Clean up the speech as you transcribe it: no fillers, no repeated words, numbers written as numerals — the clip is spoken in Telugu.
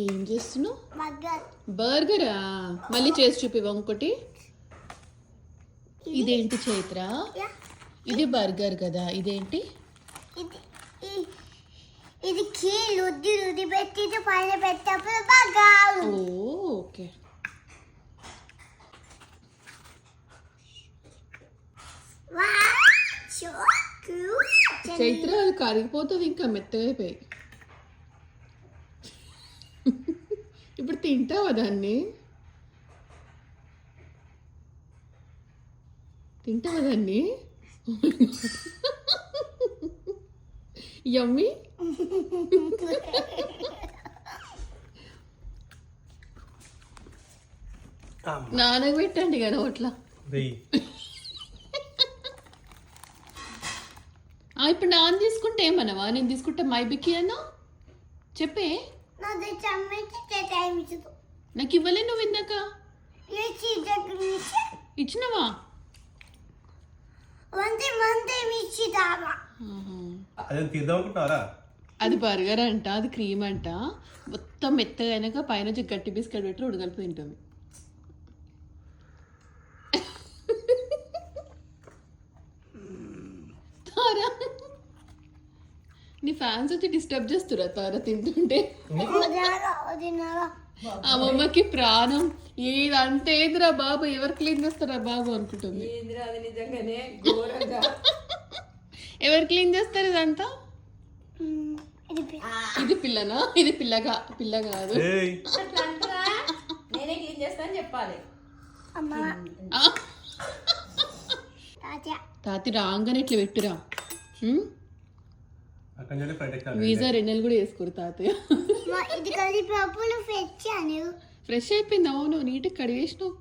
ఏం చేస్తున్నావు? బర్గరా? మళ్ళీ చేసి చూపివా ఇంకోటి. ఇదేంటి చైత్ర? ఇది బర్గర్ కదా, ఇదేంటి? ఇది కీలు రుద్ది పెట్టి పైన పెట్టప్పుడు బర్గర్. ఓకే. చైత్ర అది కరిగిపోతుంది, ఇంకా మెత్తగా అయిపోయి. ఇప్పుడు తింటావా దాన్ని? యమ్మీ. నాన్నకు పెట్టండి కదా అట్లా. ఇప్పుడు నాన్న తీసుకుంటే ఏమన్నావా? నేను తీసుకుంటే మైబికి అన్నా చెప్పే. నాకు ఇవ్వలే నువ్వు ఇందాక. ఇచ్చినవా? అది బర్గర్ అంట, అది క్రీమ్ అంట. మొత్తం మెత్తగా అయినాక పైన గట్టి బిస్కెట్ పెట్టి ఉడగలిపి తింటుంది. తారా, నీ ఫ్యాన్స్ వచ్చి డిస్టర్బ్ చేస్తురా తారా తింటుంటే? అమ్మమ్మకి ప్రాణం. ఏదంటే ఏదిరా బాబు, ఎవరు క్లీన్ చేస్తారా బాబు అనుకుంటుంది. ఎవరు క్లీన్ చేస్తారు ఇదంతా? ఇది పిల్లనా? ఇది పిల్ల కాదు. నేనే క్లీన్ చేస్తాను చెప్పాలి. తాతి రాగానే ఇట్లా పెట్టురా. వీసా రెన్నెలు కూడా వేసుకోరు తాతయ్య. ఫ్రెష్ అయిపోయింది. అవును, నీట్గా కడిగేసినావు.